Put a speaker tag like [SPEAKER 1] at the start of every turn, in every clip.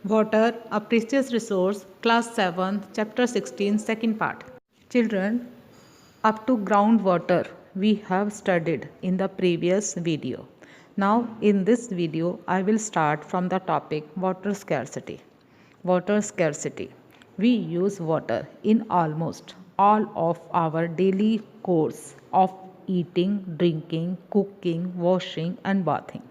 [SPEAKER 1] Water, a precious resource, Class 7, Chapter 16, second part. Children, up to groundwater we have studied in the previous video. Now, in this video, I will start from the topic water scarcity. Water scarcity. We use water in almost all of our daily course of eating, drinking, cooking, washing, and bathing.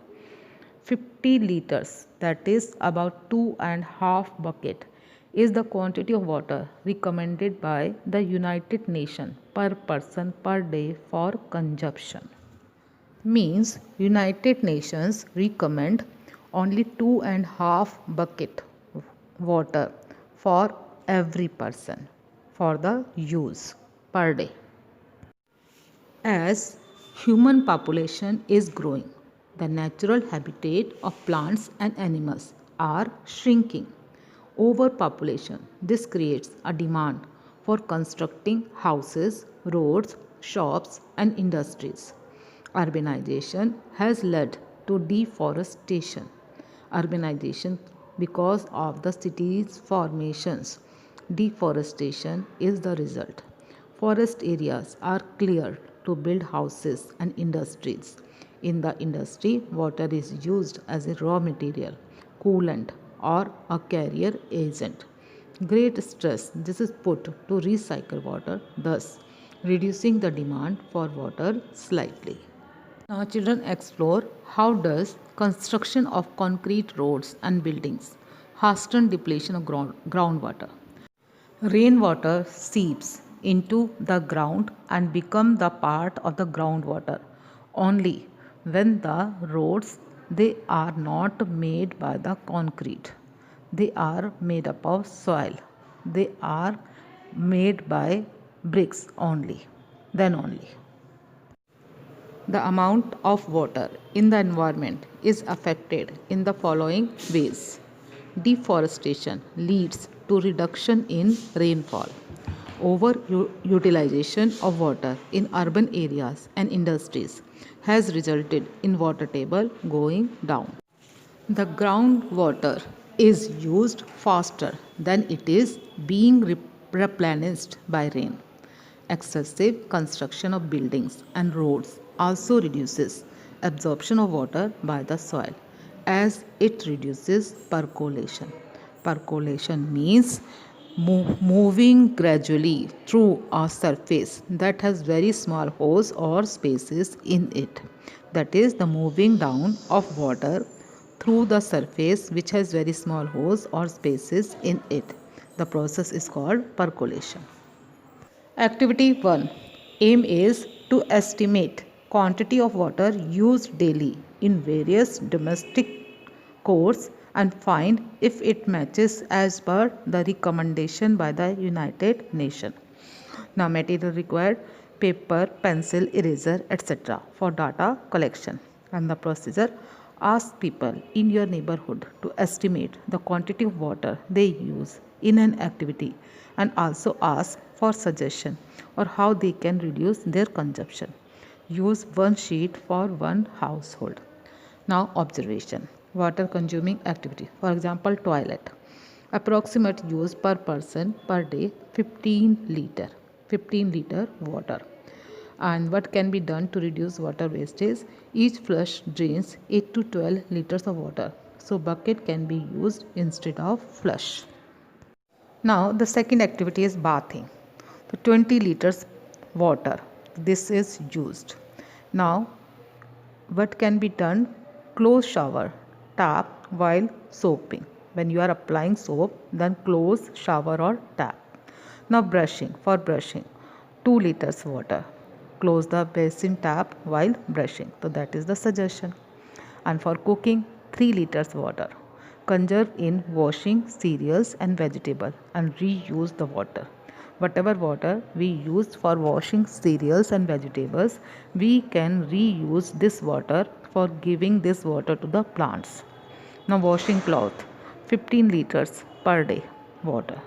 [SPEAKER 1] 50 liters, that is about 2.5 bucket, is the quantity of water recommended by the United Nations per person per day for consumption. Means United Nations recommend only 2.5 bucket water for every person for the use per day. As human population is growing, the natural habitat of plants and animals are shrinking. Overpopulation. This creates a demand for constructing houses, roads, shops, and industries. Urbanization has led to deforestation. Urbanization because of the cities' formations. Deforestation is the result. Forest areas are cleared to build houses and industries. In the industry, water is used as a raw material, coolant, or a carrier agent. Great stress this is put to recycle water, thus reducing the demand for water slightly. Now children explore how does construction of concrete roads and buildings hasten depletion of groundwater. Rainwater seeps into the ground and become the part of the groundwater only when the roads they are not made by the concrete. They are made up of soil. They are made by bricks only. Then only. The amount of water in the environment is affected in the following ways. Deforestation leads to reduction in rainfall. Overutilization of water in urban areas and industries has resulted in water table going down. The groundwater is used faster than it is being replenished by rain. Excessive construction of buildings and roads also reduces absorption of water by the soil as it reduces percolation. Percolation means moving gradually through a surface that has very small holes or spaces in it. That is the moving down of water through the surface which has very small holes or spaces in it. The process is called percolation. Activity 1. Aim is to estimate quantity of water used daily in various domestic courts and find if it matches as per the recommendation by the United Nations. Now material required paper, pencil, eraser, etc. for data collection. And the procedure, ask people in your neighborhood to estimate the quantity of water they use in an activity and also ask for suggestion or how they can reduce their consumption. Use one sheet for one household. Now observation. Water consuming activity. For example, toilet. Approximate use per person per day 15 liter water. And what can be done to reduce water wastage? Each flush drains 8 to 12 liters of water. So bucket can be used instead of flush. Now the second activity is bathing. So 20 liters water. This is used. Now what can be done? Close shower, tap while soaping. When you are applying soap, then close shower or tap. Now brushing. For brushing, 2 liters water. Close the basin tap while brushing. So that is the suggestion. And for cooking, 3 liters water. Conserve in washing cereals and vegetables and reuse the water. Whatever water we use for washing cereals and vegetables, we can reuse this water for giving this water to the plants. Now washing cloth, 15 liters per day water.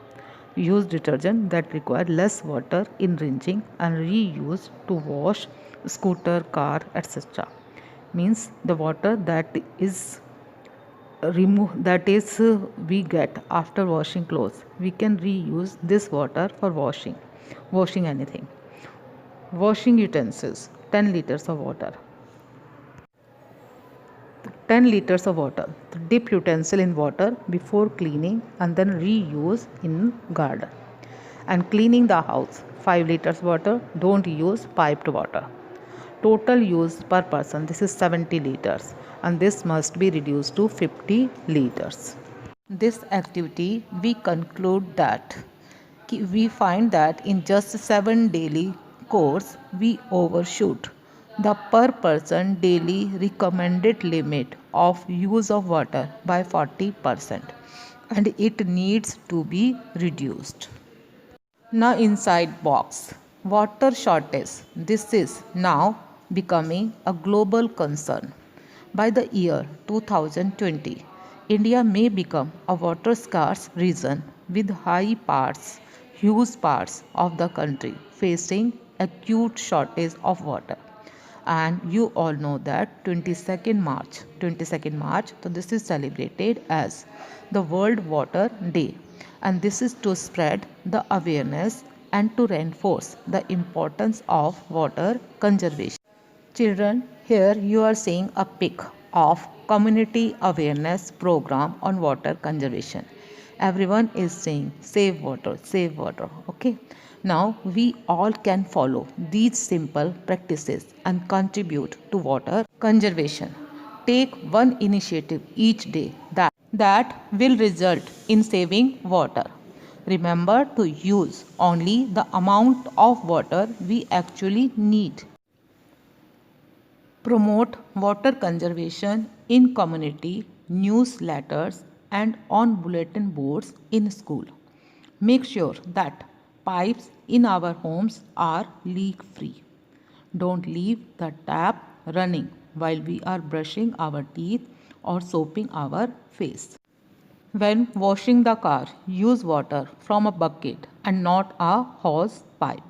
[SPEAKER 1] Use detergent that require less water in rinsing and reuse to wash scooter, car, etc. Means the water that is remove, that is we get after washing clothes, we can reuse this water for washing anything. Washing utensils, 10 liters of water. 10 liters of water. Dip utensil in water before cleaning and then reuse in garden. And cleaning the house, 5 liters water. Don't use piped water. Total use per person, this is 70 liters, and this must be reduced to 50 liters. This activity, we conclude that we find that in just 7 daily course we overshoot the per person daily recommended limit of use of water by 40%, and it needs to be reduced. Now inside box, water shortage. This is now becoming a global concern. By the year 2020, India may become a water scarce region with huge parts of the country facing acute shortage of water. And you all know that 22nd March, so this is celebrated as the World Water Day, and this is to spread the awareness and to reinforce the importance of water conservation. Children, here you are seeing a pic of community awareness program on water conservation. Everyone is saying save water, save water. Okay. Now we all can follow these simple practices and contribute to water conservation. Take one initiative each day that will result in saving water. Remember to use only the amount of water we actually need. Promote water conservation in community newsletters and on bulletin boards in school. Make sure that pipes in our homes are leak free. Don't leave the tap running while we are brushing our teeth or soaping our face. When washing the car, use water from a bucket and not a hose pipe.